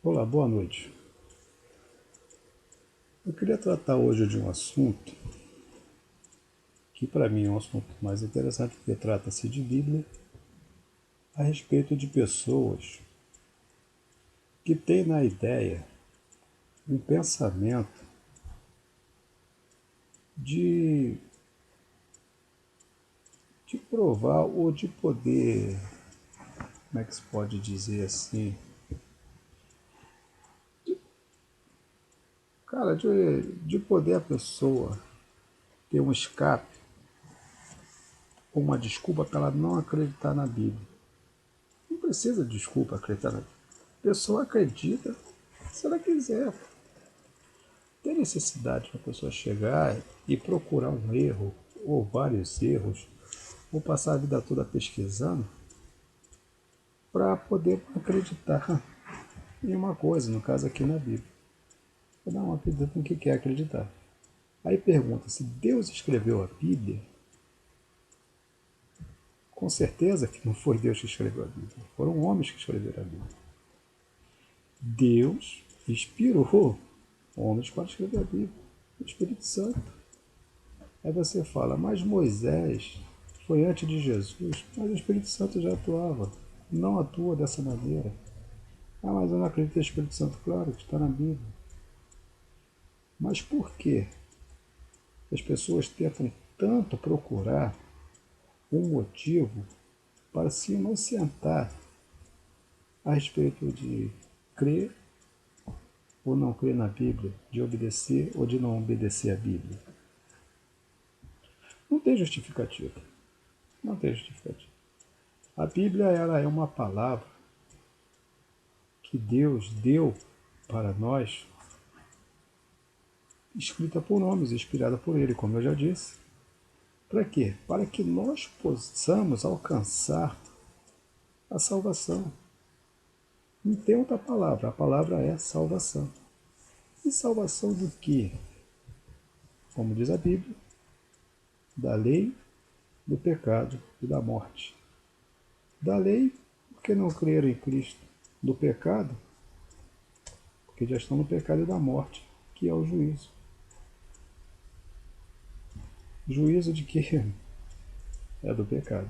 Olá, boa noite. Eu queria tratar hoje de um assunto que para mim é um assunto mais interessante porque trata-se de Bíblia, a respeito de pessoas que têm na ideia um pensamento de, de provar ou de poder, como é que se pode dizer assim, cara, de poder a pessoa ter um escape ou uma desculpa para ela não acreditar na Bíblia. Não precisa de desculpa acreditar na Bíblia. A pessoa acredita se ela quiser. Tem necessidade de a pessoa chegar e procurar um erro, ou vários erros, ou passar a vida toda pesquisando, para poder acreditar em uma coisa, no caso aqui na Bíblia. Cada um acredita no que quer acreditar. Aí pergunta, se Deus escreveu a Bíblia, com certeza que não foi Deus que escreveu a Bíblia, foram homens que escreveram a Bíblia. Deus inspirou homens para escrever a Bíblia, o Espírito Santo. Aí você fala, mas Moisés foi antes de Jesus, mas o Espírito Santo já atuava, não atua dessa maneira. Ah, mas eu não acredito no Espírito Santo, claro, que está na Bíblia. Mas por que as pessoas tentam tanto procurar um motivo para se inocentar a respeito de crer ou não crer na Bíblia, de obedecer ou de não obedecer à Bíblia? Não tem justificativa. Não tem justificativa. A Bíblia ela é uma palavra que Deus deu para nós, escrita por homens, inspirada por Ele, como eu já disse. Para quê? Para que nós possamos alcançar a salvação. Não tem outra palavra, a palavra é salvação. E salvação do quê? Como diz a Bíblia, da lei, do pecado e da morte. Da lei, porque não creram em Cristo. Do pecado, porque já estão no pecado e da morte, que é o juízo. Juízo de quê? É do pecado.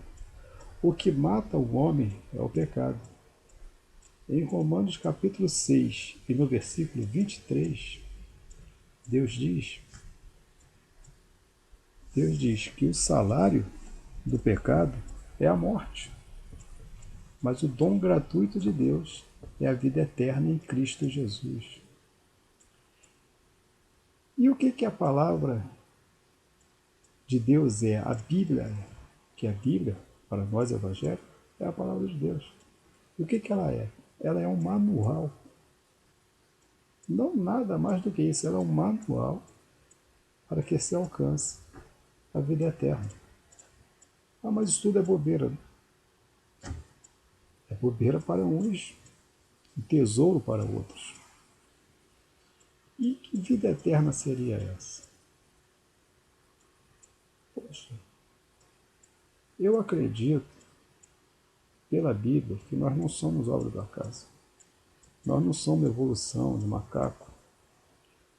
O que mata o homem é o pecado. Em Romanos capítulo 6 e no versículo 23, Deus diz, Deus diz que o salário do pecado é a morte, mas o dom gratuito de Deus é a vida eterna em Cristo Jesus. E o que a palavra de Deus é? A Bíblia, que é a Bíblia, para nós evangélicos, é a palavra de Deus. E o que ela é? Ela é um manual. Não nada mais do que isso, ela é um manual para que se alcance a vida eterna. Ah, mas isso tudo é bobeira. É bobeira para uns, um tesouro para outros. E que vida eterna seria essa? Poxa, eu acredito, pela Bíblia, que nós não somos obra do acaso. Nós não somos evolução de macaco.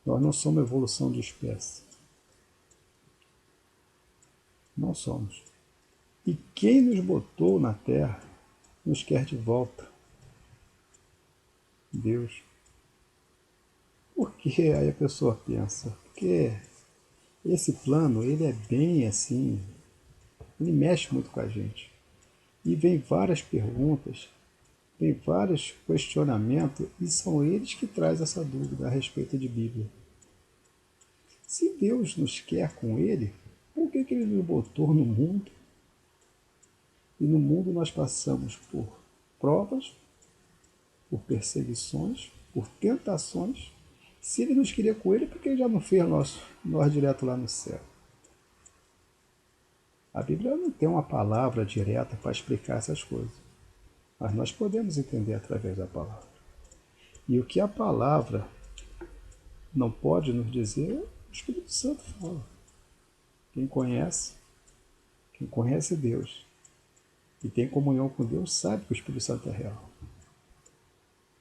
Nós não somos evolução de espécie. Não somos. E quem nos botou na Terra nos quer de volta. Deus. Por que aí a pessoa pensa? Porque esse plano, ele é bem assim, ele mexe muito com a gente. E vem várias perguntas, vem vários questionamentos, e são eles que trazem essa dúvida a respeito de Bíblia. Se Deus nos quer com Ele, por que Ele nos botou no mundo? E no mundo nós passamos por provas, por perseguições, por tentações. Se Ele nos queria com Ele, por que Ele já não fez nós direto lá no céu? A Bíblia não tem uma palavra direta para explicar essas coisas, mas nós podemos entender através da palavra. E o que a palavra não pode nos dizer, o Espírito Santo fala. Quem conhece Deus e tem comunhão com Deus, sabe que o Espírito Santo é real.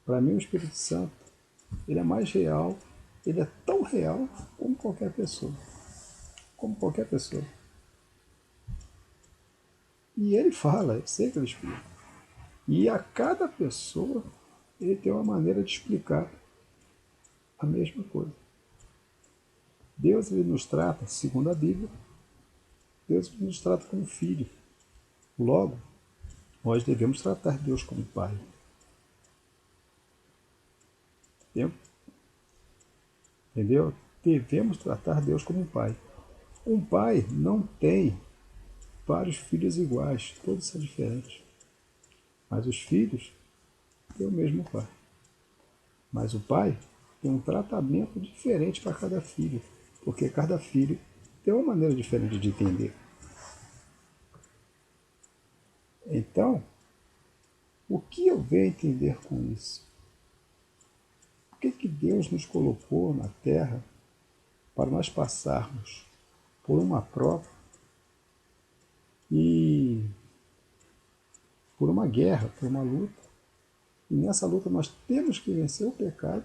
Para mim, o Espírito Santo, ele é mais real, ele é tão real como qualquer pessoa. Como qualquer pessoa. E ele fala, eu sei que ele explica. E a cada pessoa, ele tem uma maneira de explicar a mesma coisa. Deus, ele nos trata, segundo a Bíblia, Deus nos trata como filho. Logo, nós devemos tratar Deus como pai. Entendeu? Devemos tratar Deus como pai. Um pai não tem vários filhos iguais, todos são diferentes. Mas os filhos têm o mesmo pai. Mas o pai tem um tratamento diferente para cada filho, porque cada filho tem uma maneira diferente de entender. Então, o que eu venho entender com isso? Por que Deus nos colocou na Terra para nós passarmos por uma prova e por uma guerra, por uma luta? E nessa luta nós temos que vencer o pecado,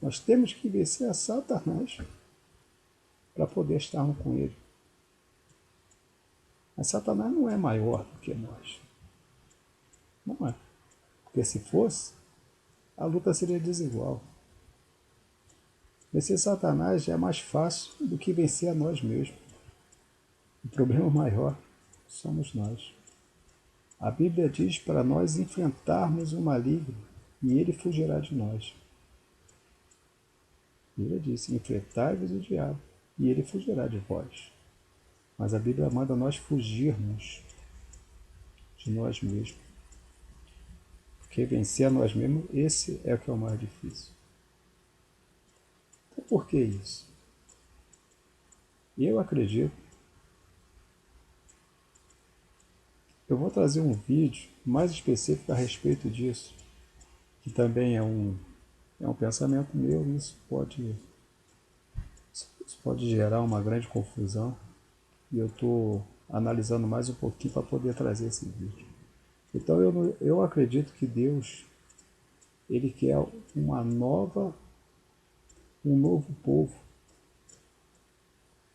nós temos que vencer a Satanás para poder estarmos com ele. Mas Satanás não é maior do que nós. Não é. Porque se fosse, a luta seria desigual. Vencer Satanás já é mais fácil do que vencer a nós mesmos. O problema maior somos nós. A Bíblia diz para nós enfrentarmos o maligno e ele fugirá de nós. A Bíblia diz: enfrentai-vos o diabo e ele fugirá de vós. Mas a Bíblia manda nós fugirmos de nós mesmos. Porque vencer a nós mesmos, esse é o que é o mais difícil. Então, por que isso? Eu acredito. Eu vou trazer um vídeo mais específico a respeito disso, que também é um pensamento meu, e isso pode gerar uma grande confusão, e eu estou analisando mais um pouquinho para poder trazer esse vídeo. Então eu acredito que Deus, ele quer um novo povo,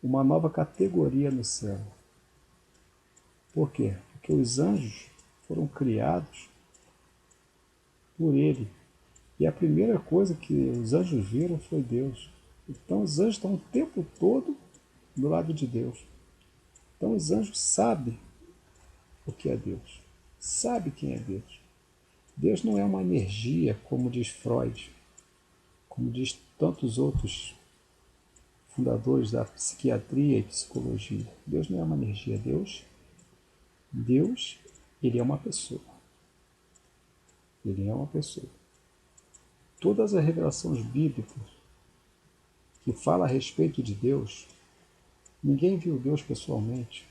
uma nova categoria no céu. Por quê? Porque os anjos foram criados por ele. E a primeira coisa que os anjos viram foi Deus. Então os anjos estão o tempo todo do lado de Deus. Então os anjos sabem o que é Deus. Sabem quem é Deus. Deus não é uma energia, como diz Freud, como diz tantos outros fundadores da psiquiatria e psicologia. Deus não é uma energia. Deus, ele é uma pessoa. Ele é uma pessoa. Todas as revelações bíblicas que falam a respeito de Deus, ninguém viu Deus pessoalmente.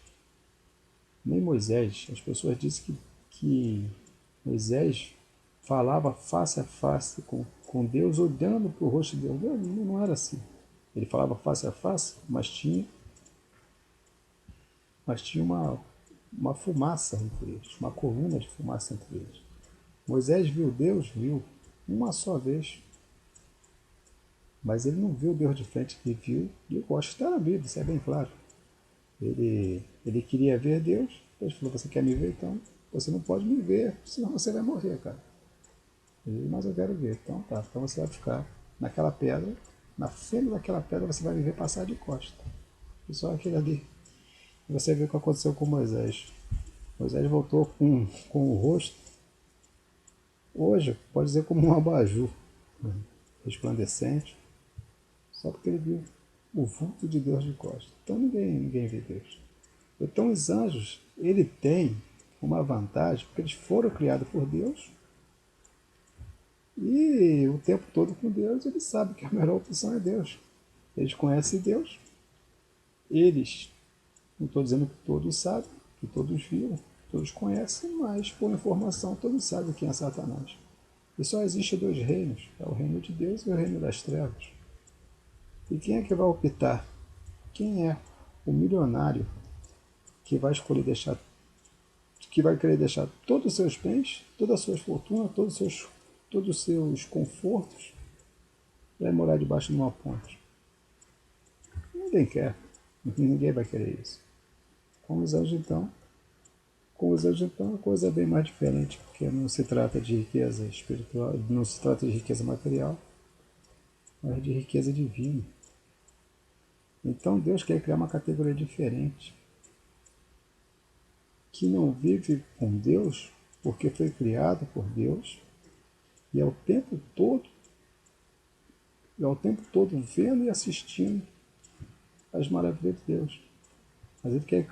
Nem Moisés. As pessoas dizem que Moisés falava face a face com Deus, olhando para o rosto de Deus. Não era assim. Ele falava face a face, mas tinha uma fumaça entre eles, uma coluna de fumaça entre eles. Moisés viu Deus, viu uma só vez, mas ele não viu Deus de frente, ele viu, e eu acho que está na Bíblia, isso é bem claro. Ele queria ver Deus, Deus falou: você quer me ver? Então você não pode me ver, senão você vai morrer, cara. Mas eu quero ver. Então tá, então você vai ficar naquela pedra, na frente daquela pedra você vai me ver passar de costa. E só aquele ali. E você vê o que aconteceu com Moisés. Moisés voltou com o rosto, hoje pode dizer como um abajur, né, resplandecente, só porque ele viu o vulto de Deus de costa. Então ninguém vê Deus. Então os anjos, ele tem uma vantagem, porque eles foram criados por Deus, e o tempo todo com Deus, eles sabem que a melhor opção é Deus. Eles conhecem Deus. Eles, não estou dizendo que todos sabem, que todos viram, todos conhecem, mas por informação todos sabem quem é Satanás. E só existe dois reinos, é o reino de Deus e o reino das trevas. E quem é que vai optar? Quem é o milionário que vai escolher que vai querer deixar todos os seus bens, todas as suas fortunas, todos os seus confortos para morar debaixo de uma ponte. Ninguém quer. Ninguém vai querer isso. Com os anjos, então, a coisa é bem mais diferente, porque não se trata de riqueza espiritual, não se trata de riqueza material, mas de riqueza divina. Então Deus quer criar uma categoria diferente, que não vive com Deus porque foi criado por Deus e é o tempo todo vendo e assistindo as maravilhas de Deus. Mas ele quer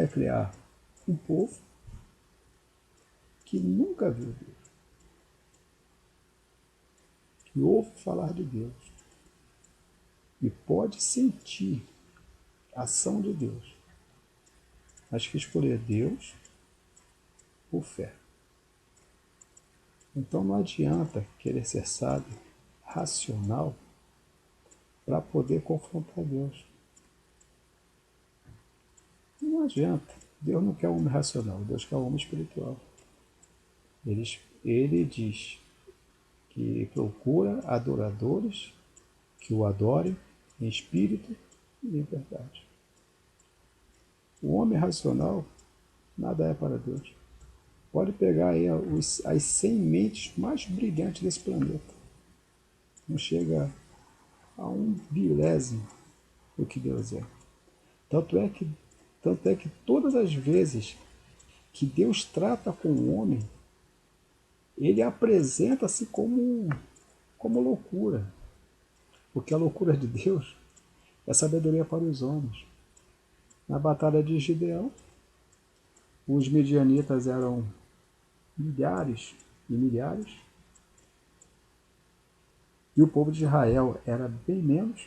criar um povo que nunca viu Deus, que ouve falar de Deus e pode sentir a ação de Deus, mas que escolher Deus por fé. Então não adianta querer ser sábio, racional, para poder confrontar Deus. Não adianta. Deus não quer um homem racional, Deus quer um homem espiritual. Ele diz que procura adoradores que o adorem em espírito e em verdade. O homem racional nada é para Deus. Pode pegar aí as 100 mentes mais brilhantes desse planeta. Não chega a 1/1000 do que Deus é. Tanto é que todas as vezes que Deus trata com o homem, ele apresenta-se como loucura. Porque a loucura de Deus é sabedoria para os homens. Na batalha de Gideão, os midianitas eram milhares e milhares, e o povo de Israel era bem menos,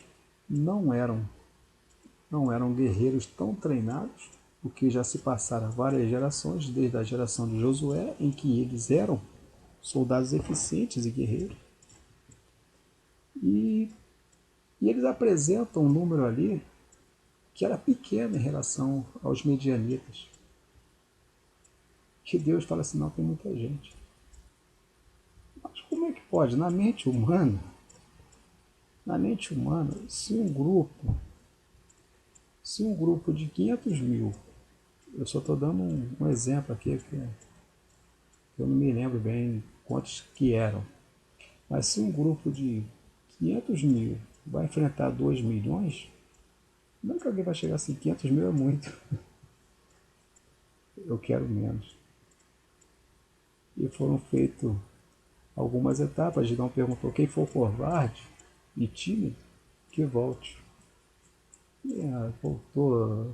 não eram guerreiros tão treinados, porque já se passaram várias gerações, desde a geração de Josué, em que eles eram soldados eficientes e guerreiros. E eles apresentam um número ali que era pequeno em relação aos medianitas. Que Deus fala assim, não, tem muita gente. Mas como é que pode? Na mente humana, se um grupo de 500 mil, eu só estou dando um exemplo aqui, que eu não me lembro bem quantos que eram, mas se um grupo de 500 mil vai enfrentar 2 milhões, não é que alguém vai chegar assim, 500 mil é muito, eu quero menos. E foram feitas algumas etapas. Gidão perguntou, quem for covarde e tímido, que volte. E voltou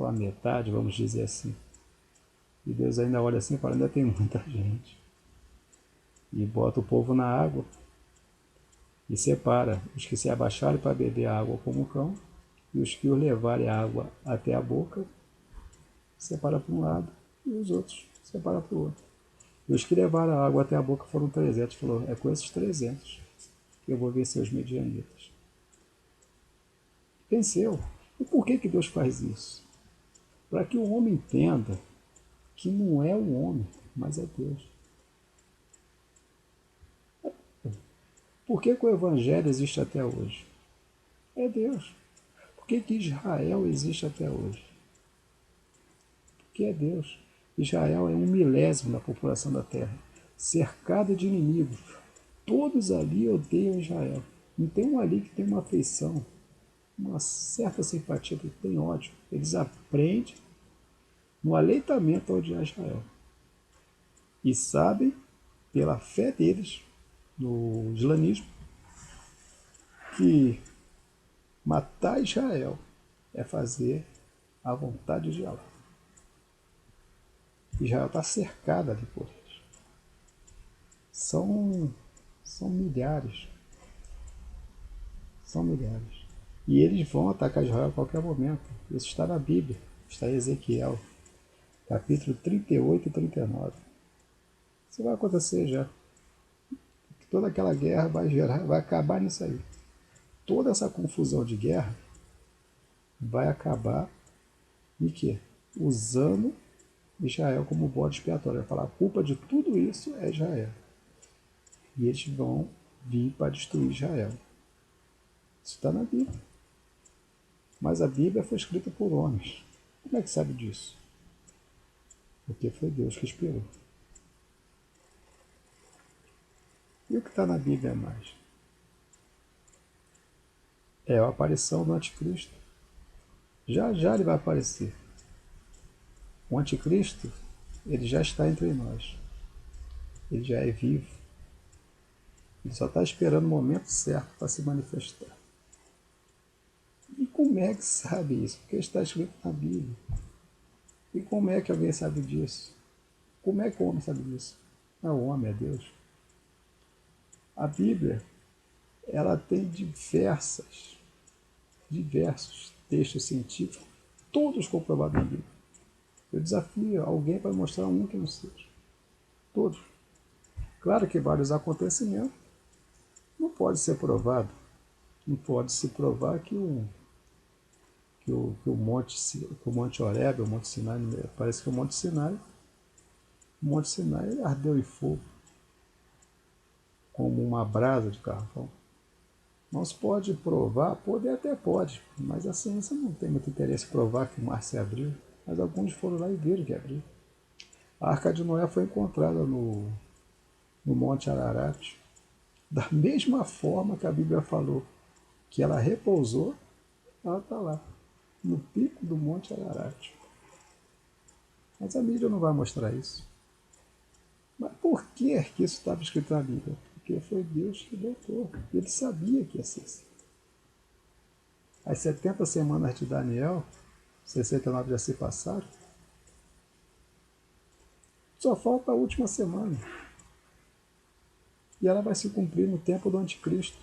a metade, vamos dizer assim. E Deus ainda olha assim e fala, ainda tem muita gente. E bota o povo na água e separa os que se abaixarem para beber a água como cão e os que o levarem a água até a boca, separa para um lado e os outros separa para o outro. E os que levaram a água até a boca foram 300. Falou, é com esses 300 que eu vou vencer os medianitas. Venceu. E por que Deus faz isso? Para que o homem entenda que não é o homem, mas é Deus. Por que o Evangelho existe até hoje? É Deus. Por que Israel existe até hoje? Porque é Deus. Israel é 1/1000 da população da terra, cercado de inimigos. Todos ali odeiam Israel. Não tem um ali que tem uma afeição, uma certa simpatia, que tem ódio. Eles aprendem no aleitamento a odiar Israel. E sabem, pela fé deles, no islamismo, que matar Israel é fazer a vontade de Allah. Israel está cercada ali por eles. São milhares. São milhares. E eles vão atacar Israel a qualquer momento. Isso está na Bíblia. Está em Ezequiel, capítulo 38 e 39. Isso vai acontecer já. Toda aquela guerra vai acabar nisso aí. Toda essa confusão de guerra vai acabar em quê? Usando Israel como bode expiatório. Vai falar, a culpa de tudo isso é Israel. E eles vão vir para destruir Israel. Isso está na Bíblia. Mas a Bíblia foi escrita por homens. Como é que sabe disso? Porque foi Deus que inspirou. E o que está na Bíblia mais? É a aparição do anticristo. Já já ele vai aparecer. O anticristo, ele já está entre nós. Ele já é vivo. Ele só está esperando o momento certo para se manifestar. E como é que sabe isso? Porque está escrito na Bíblia. E como é que alguém sabe disso? Como é que o homem sabe disso? Não é o homem, é Deus. A Bíblia, ela tem diversos textos científicos, todos comprovados na Bíblia. Eu desafio alguém para mostrar um que não seja. Todos. Claro que vários acontecimentos não pode ser provado. Não pode se provar que o Monte Horebe, o Monte Sinai, parece que o Monte Sinai ardeu em fogo, como uma brasa de carvão. Não se pode provar, poder até pode, mas a ciência não tem muito interesse em provar que o mar se abriu. Mas alguns foram lá e viram que abriu. A Arca de Noé foi encontrada no Monte Ararat, da mesma forma que a Bíblia falou que ela repousou, ela está lá, no pico do Monte Ararat. Mas a mídia não vai mostrar isso. Mas por que isso estava escrito na Bíblia? Porque foi Deus que botou. Ele sabia que ia ser assim. As 70 semanas de Daniel, 69 já se passaram, só falta a última semana. E ela vai se cumprir no tempo do anticristo.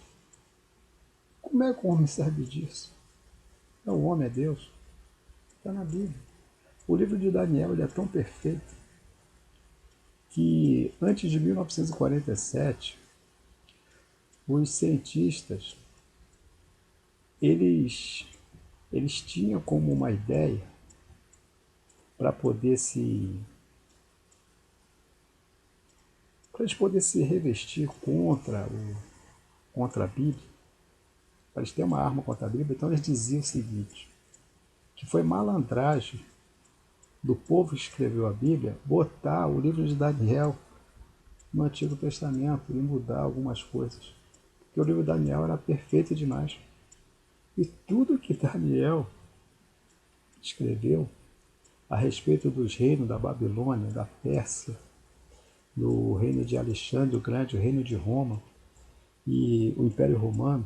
Como é que o homem sabe disso? Não, o homem é Deus. Está na Bíblia. O livro de Daniel ele é tão perfeito que antes de 1947, os cientistas eles, eles tinham como uma ideia para poder para eles poderem se revestir contra a Bíblia, para eles terem uma arma contra a Bíblia, então eles diziam o seguinte, que foi malandragem do povo que escreveu a Bíblia botar o livro de Daniel no Antigo Testamento e mudar algumas coisas. Porque o livro de Daniel era perfeito demais. E tudo que Daniel escreveu a respeito dos reinos da Babilônia, da Pérsia, do reino de Alexandre o Grande, o reino de Roma e o Império Romano,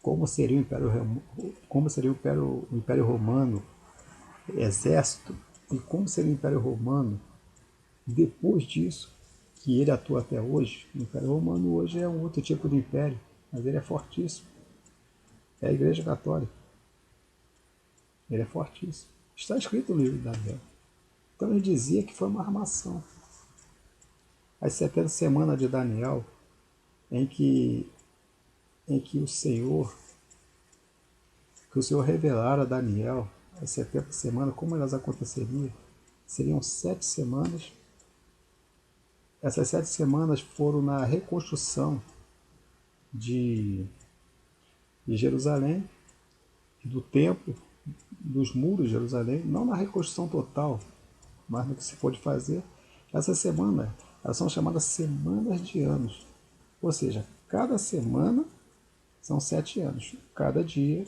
como seria o Império Romano, exército, e como seria o Império Romano depois disso, que ele atua até hoje. O Império Romano hoje é um outro tipo de império, mas ele é fortíssimo. É a Igreja Católica. Ele é fortíssimo. Está escrito no livro de Daniel. Então ele dizia que foi uma armação. As 70 semanas de Daniel, em que o Senhor revelara a Daniel as 70 semanas, como elas aconteceriam, seriam 7 semanas. Essas 7 semanas foram na reconstrução de Jerusalém, do templo, dos muros de Jerusalém, não na reconstrução total, mas no que se pôde fazer. Essas semanas, elas são chamadas semanas de anos. Ou seja, cada semana são 7 anos, cada dia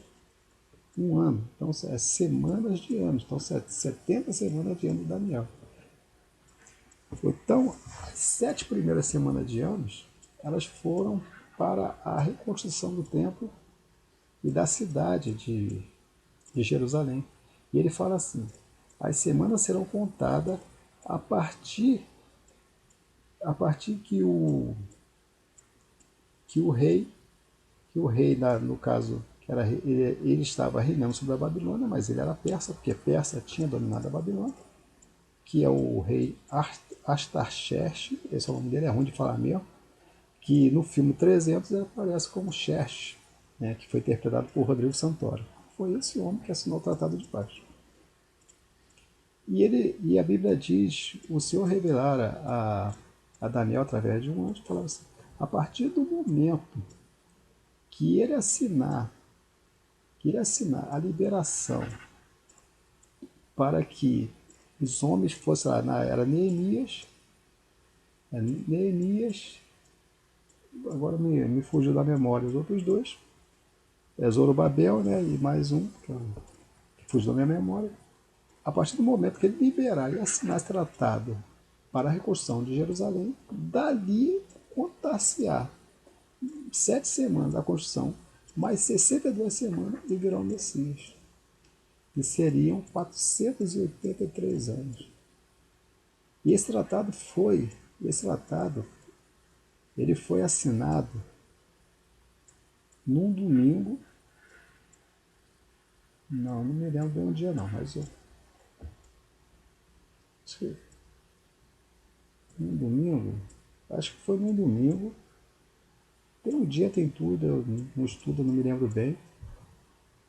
um ano. Então, é semanas de anos. Então, 70 semanas de ano de Daniel. Então, as 7 primeiras semanas de anos, elas foram para a reconstrução do templo e da cidade de Jerusalém. E ele fala assim, as semanas serão contadas a partir que o rei, no caso, ele estava reinando sobre a Babilônia, mas ele era persa, porque Persa tinha dominado a Babilônia, que é o rei Astarxerxes, esse é o nome dele, é ruim de falar mesmo, que no filme 300 ele aparece como Xerxes, né, que foi interpretado por Rodrigo Santoro. Foi esse homem que assinou o Tratado de Paz. E a Bíblia diz, o Senhor revelara a Daniel através de um anjo, falava assim, a partir do momento que ele assinar a liberação para que os homens fossem lá, era Neemias, agora me fugiu da memória os outros dois, Zorobabel, né, e mais um, que fugiu da minha memória. A partir do momento que ele liberar e assinar esse tratado para a reconstrução de Jerusalém, dali contar-se-á 7 semanas a construção, mais 62 semanas e virá o Messias. E seriam 483 anos. E esse tratado, ele foi assinado num domingo, não me lembro bem um dia não, mas num domingo, acho que foi num domingo, tem um dia, tem tudo, eu não estudo, não me lembro bem,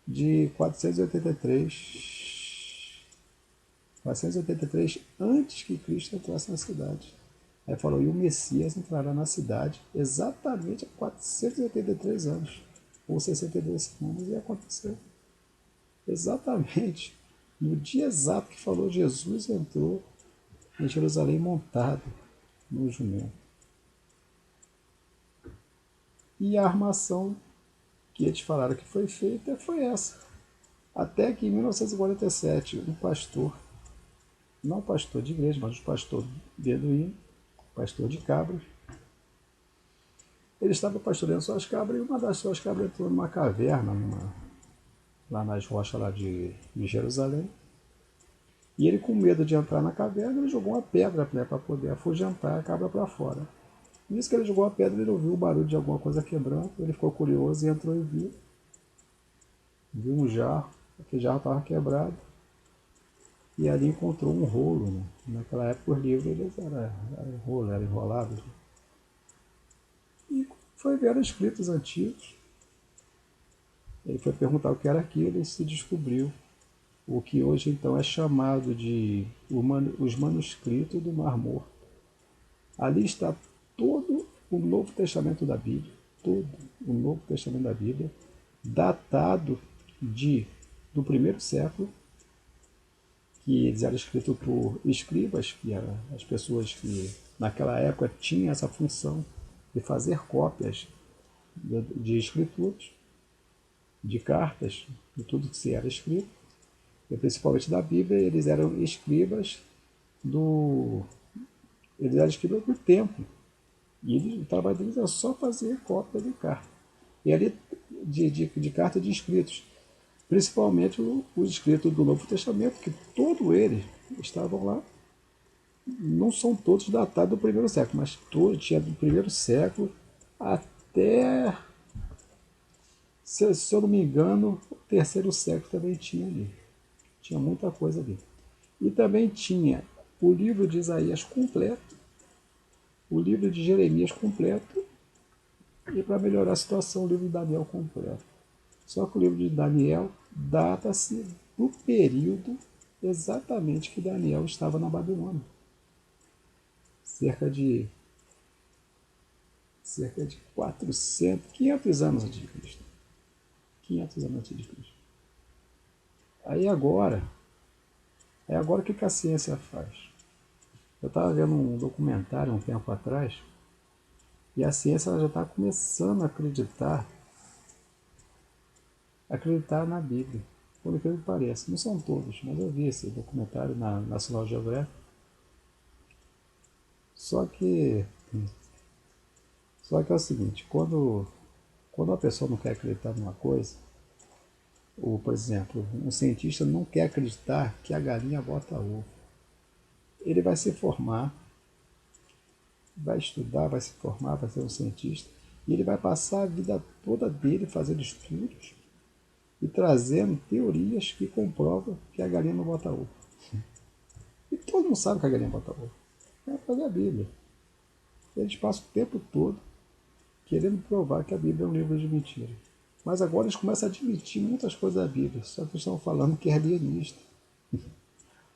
de 483 antes que Cristo entrasse na cidade. Aí falou, e o Messias entrará na cidade exatamente há 483 anos, ou 62 semanas, e aconteceu. Exatamente no dia exato que falou, Jesus entrou em Jerusalém montado no jumento. E a armação que eles falaram que foi feita foi essa. Até que em 1947, um pastor, não pastor de igreja, mas um pastor beduíno, pastor de cabras, ele estava pastoreando suas cabras e uma das suas cabras entrou numa caverna, lá nas rochas lá de Jerusalém. E ele, com medo de entrar na caverna, ele jogou uma pedra, né, para poder afugentar a cabra para fora. Nisso que ele jogou a pedra, ele ouviu o barulho de alguma coisa quebrando, ele ficou curioso e entrou e viu um jarro, aquele jarro estava quebrado, e ali encontrou um rolo. Né? Naquela época os livros eles eram enrolados. E foi ver os escritos antigos. Ele foi perguntar o que era aquilo e se descobriu o que hoje então é chamado de os manuscritos do Mar Morto. Ali está todo o Novo Testamento da Bíblia, todo o Novo Testamento da Bíblia, datado do primeiro século, que eles eram escritos por escribas, que eram as pessoas que naquela época tinham essa função de fazer cópias de escrituras, de cartas, de tudo que se era escrito, e principalmente da Bíblia. Eles eram escribas do templo. E o trabalho deles era só fazer cópia de carta. E ali de carta de escritos. Principalmente os escritos do Novo Testamento, que todos eles estavam lá. Não são todos datados do primeiro século, mas todos tinha do primeiro século até, se eu não me engano, o terceiro século também tinha ali. Tinha muita coisa ali. E também tinha o livro de Isaías completo, o livro de Jeremias completo, e para melhorar a situação, o livro de Daniel completo. Só que o livro de Daniel data-se do período exatamente que Daniel estava na Babilônia. Cerca de 500 anos antes de Cristo. 500 anos antes de Cristo. Aí agora o que a ciência faz? Eu estava vendo um documentário um tempo atrás, e a ciência já está começando a acreditar na Bíblia. Por que pareça. Não são todos, mas eu vi esse documentário na National Geographic. Só que é o seguinte, quando a pessoa não quer acreditar numa coisa, ou, por exemplo, um cientista não quer acreditar que a galinha bota ovo, ele vai se formar, vai estudar, vai se formar, vai ser um cientista, e ele vai passar a vida toda dele fazendo estudos e trazendo teorias que comprovam que a galinha não bota ovo. E todo mundo sabe que a galinha bota ovo. É fazer a Bíblia. Eles passam o tempo todo querendo provar que a Bíblia é um livro de mentira. Mas agora eles começam a admitir muitas coisas da Bíblia, só que estão falando que é alienista.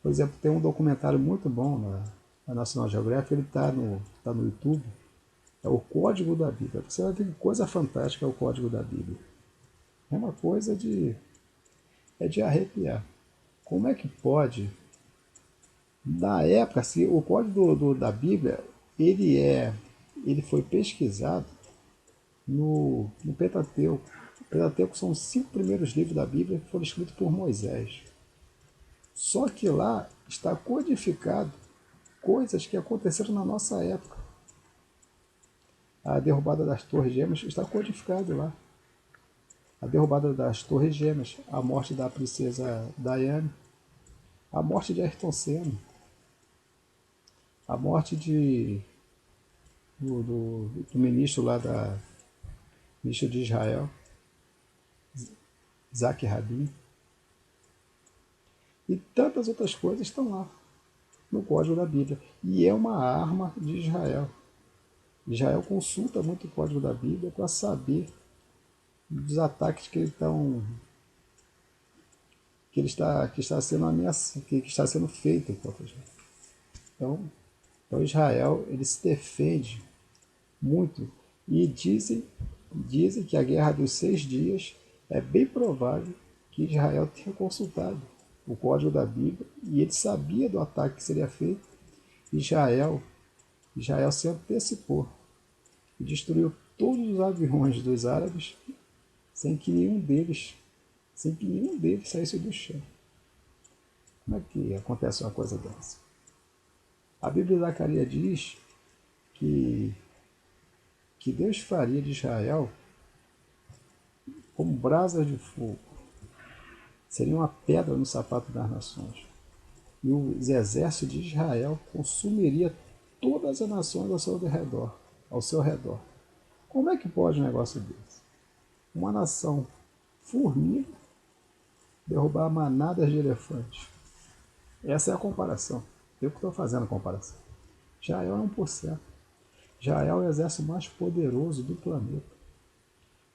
Por exemplo, tem um documentário muito bom na National Geographic, ele tá no YouTube, é o Código da Bíblia. Você vai ver que coisa fantástica é o Código da Bíblia. É uma coisa de arrepiar. Como é que pode, na época, assim, o Código da Bíblia, ele foi pesquisado no Pentateuco. O Pentateuco são os 5 primeiros livros da Bíblia que foram escritos por Moisés. Só que lá está codificado coisas que aconteceram na nossa época. A derrubada das Torres Gêmeas está codificado lá. A derrubada das Torres Gêmeas, a morte da princesa Diana, a morte de Ayrton Senna, a morte do ministro lá ministro de Israel, Isaac Rabin, e tantas outras coisas estão lá no Código da Bíblia. E é uma arma de Israel. Israel consulta muito o Código da Bíblia para saber dos ataques que está sendo ameaçado, que está sendo feito contra Israel. Então Israel ele se defende muito e dizem que a guerra dos 6 dias é bem provável que Israel tenha consultado o Código da Bíblia e ele sabia do ataque que seria feito. Israel, Israel se antecipou e destruiu todos os aviões dos árabes sem que nenhum deles, sem que nenhum deles saísse do chão. Como é que acontece uma coisa dessa? A Bíblia de Zacarias diz que, que Deus faria de Israel como brasas de fogo. Seria uma pedra no sapato das nações. E os exércitos de Israel consumiria todas as nações ao seu redor. Ao seu redor. Como é que pode um negócio desse? Uma nação formiga derrubar manadas de elefantes. Essa é a comparação. Eu que estou fazendo a comparação. Israel é 1%. Israel é o exército mais poderoso do planeta.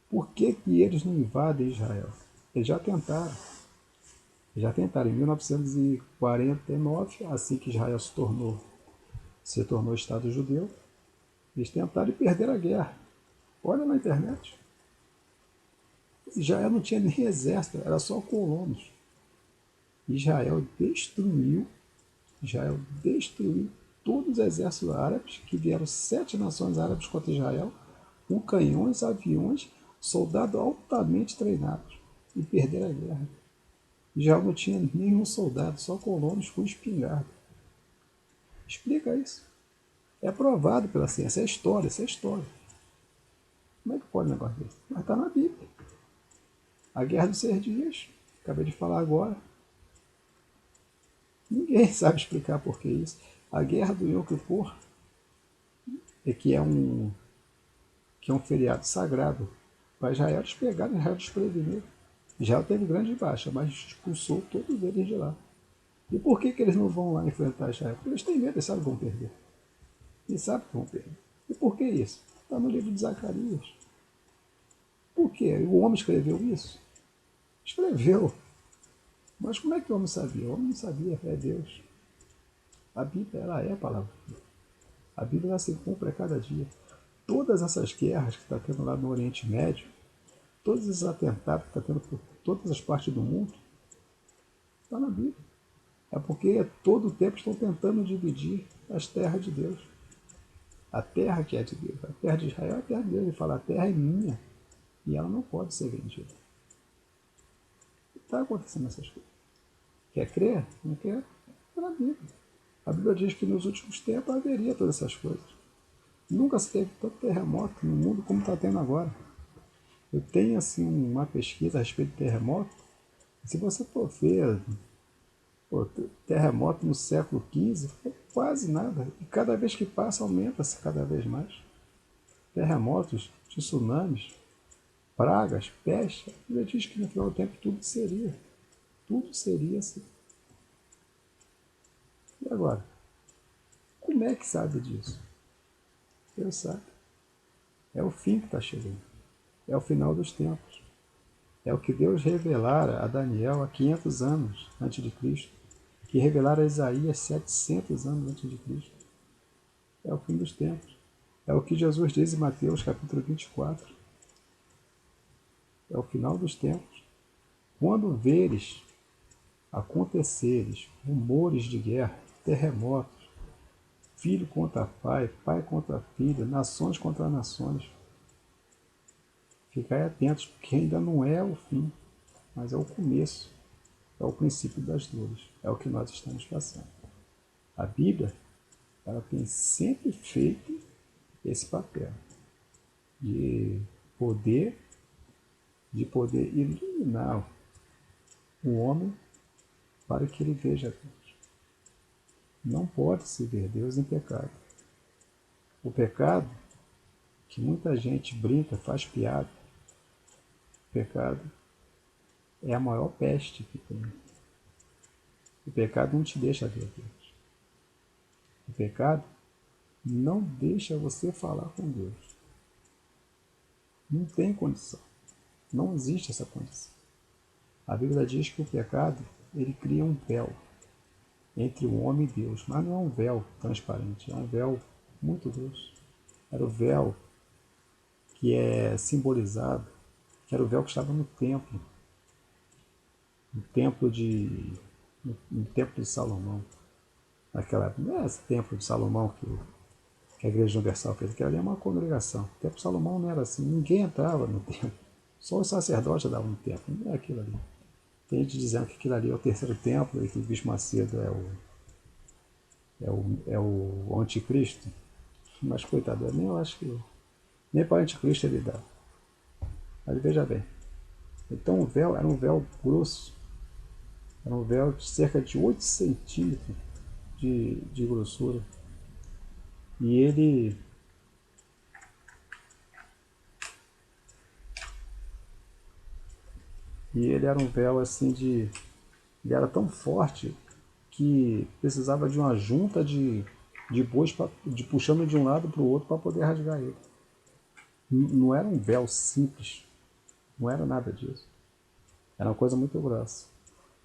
Por que, que eles não invadem Israel? Eles já tentaram. Já tentaram em 1949, assim que Israel se tornou Estado judeu, eles tentaram e perderam a guerra. Olha na internet. Israel não tinha nem exército, era só colonos. Israel destruiu todos os exércitos árabes, que vieram 7 nações árabes contra Israel, com canhões, aviões, soldados altamente treinados, e perderam a guerra. Israel não tinha nenhum soldado, só colonos com espingarda. Explica isso. É provado pela ciência, é história, isso é história. Como é que pode um negócio desse? Mas está na Bíblia. A Guerra dos 6 Dias, acabei de falar agora. Ninguém sabe explicar por que isso. A Guerra do Yom Kippur, que é um feriado sagrado para Israel, eles pegaram Israel desprevenido. Israel teve grande baixa, mas expulsou todos eles de lá. E por que, que eles não vão lá enfrentar Israel? Porque eles têm medo, eles sabem que vão perder. Eles sabem que vão perder. E por que isso? Está no livro de Zacarias. Por quê? O homem escreveu isso? Escreveu. Mas como é que o homem sabia? O homem não sabia, é Deus. A Bíblia, ela é a palavra. A Bíblia ela se cumpre a cada dia. Todas essas guerras que está tendo lá no Oriente Médio, todos esses atentados que está tendo por todas as partes do mundo, está na Bíblia. É porque todo o tempo estão tentando dividir as terras de Deus. A terra que é de Deus. A terra de Israel é a terra de Deus. Ele fala, a terra é minha. E ela não pode ser vendida. Está acontecendo essas coisas. Quer crer? Não quer? Está na Bíblia. A Bíblia diz que nos últimos tempos haveria todas essas coisas. Nunca se teve tanto terremoto no mundo como está tendo agora. Eu tenho assim uma pesquisa a respeito de terremoto. Se você for ver terremoto no século XV, foi quase nada. E cada vez que passa, aumenta-se cada vez mais. Terremotos, tsunamis, pragas, peste. A Bíblia diz que no final do tempo tudo seria assim. E agora? Como é que sabe disso? Deus sabe. É o fim que está chegando. É o final dos tempos. É o que Deus revelara a Daniel há 500 anos antes de Cristo. que revelaram a Isaías 700 anos antes de Cristo. É o fim dos tempos. É o que Jesus diz em Mateus capítulo 24. É o final dos tempos. Quando veres aconteceres rumores de guerra, terremotos, filho contra pai, pai contra filho, nações contra nações, ficai atentos, porque ainda não é o fim, mas é o começo, é o princípio das dores, é o que nós estamos passando. A Bíblia, ela tem sempre feito esse papel de poder, iluminar o homem para que ele veja Deus. Não pode se ver Deus em pecado. O pecado, que muita gente brinca, faz piada, o pecado é a maior peste que tem. O pecado não te deixa ver Deus. O pecado não deixa você falar com Deus. Não tem condição. Não existe essa condição. A Bíblia diz que o pecado, ele cria um véu entre o homem e Deus, mas não é um véu transparente, é um véu muito grosso. Era o véu que é simbolizado, que era o véu que estava no templo, no templo de Salomão. Naquela época, não é esse templo de Salomão que a Igreja Universal fez, aquilo ali é uma congregação. O templo de Salomão não era assim, ninguém entrava no templo, só os sacerdotes davam no templo, não é aquilo ali. Tem gente dizendo que aquilo ali é o terceiro templo e que o Bispo Macedo é o anticristo, mas coitado, eu nem acho que nem para o anticristo ele dá. Mas veja bem, então o véu era um véu grosso, era um véu de cerca de 8 centímetros de grossura. E ele era um véu assim ele era tão forte que precisava de uma junta de bois puxando de um lado para o outro para poder rasgar ele. Não era um véu simples, não era nada disso. Era uma coisa muito grossa.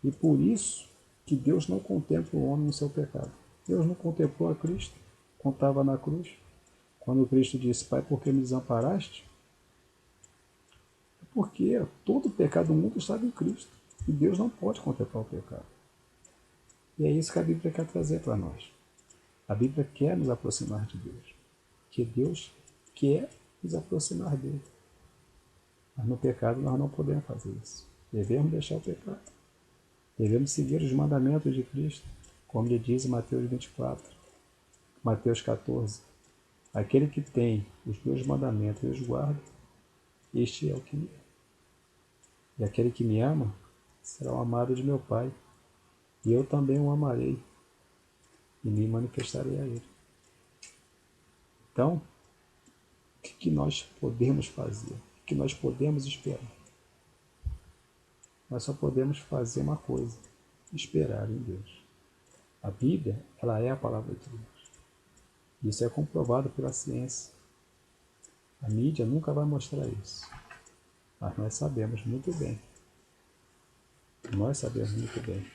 E por isso que Deus não contempla o homem no seu pecado. Deus não contemplou a Cristo quando estava na cruz. Quando Cristo disse, Pai, por que me desamparaste? Porque todo o pecado do mundo estava em Cristo. E Deus não pode contemplar o pecado. E é isso que a Bíblia quer trazer para nós. A Bíblia quer nos aproximar de Deus. Que Deus quer nos aproximar dele. Mas no pecado nós não podemos fazer isso. Devemos deixar o pecado. Devemos seguir os mandamentos de Cristo, como ele diz em Mateus 24, Mateus 14. Aquele que tem os meus mandamentos e os guarda, este é o que me ama. E aquele que me ama será o amado de meu Pai, e eu também o amarei e me manifestarei a ele. Então, o que nós podemos fazer? O que nós podemos esperar? Nós só podemos fazer uma coisa: esperar em Deus. A Bíblia, ela é a palavra de Deus. Isso é comprovado pela ciência. A mídia nunca vai mostrar isso. Mas nós sabemos muito bem. Nós sabemos muito bem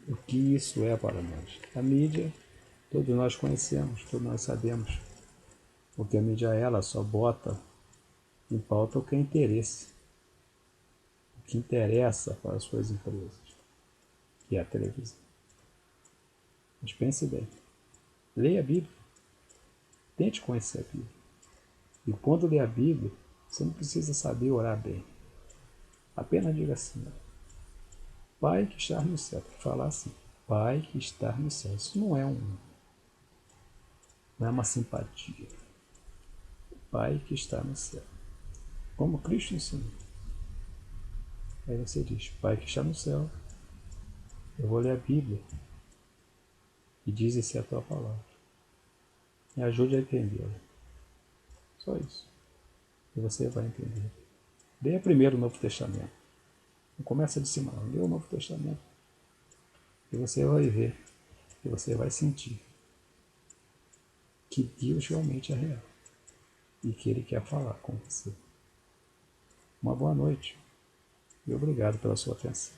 o que isso é para nós. A mídia, todos nós conhecemos, todos nós sabemos. Porque a mídia, ela só bota em pauta o que é interesse. O que interessa para as suas empresas, que é a televisão. Mas pense bem. Leia a Bíblia. Tente conhecer a Bíblia. E quando lê a Bíblia, você não precisa saber orar bem. Apenas diga assim, Pai que está no céu. Tem que falar assim, Pai que está no céu. Isso não é uma simpatia. Pai que está no céu. Como Cristo ensinou. Aí você diz, Pai que está no céu, eu vou ler a Bíblia e diz-se a tua palavra. Me ajude a entendê-la. Só isso. E você vai entender. Leia primeiro o Novo Testamento. Não começa de cima não. Leia o Novo Testamento. E você vai ver. E você vai sentir que Deus realmente é real. E que Ele quer falar com você. Uma boa noite. E obrigado pela sua atenção.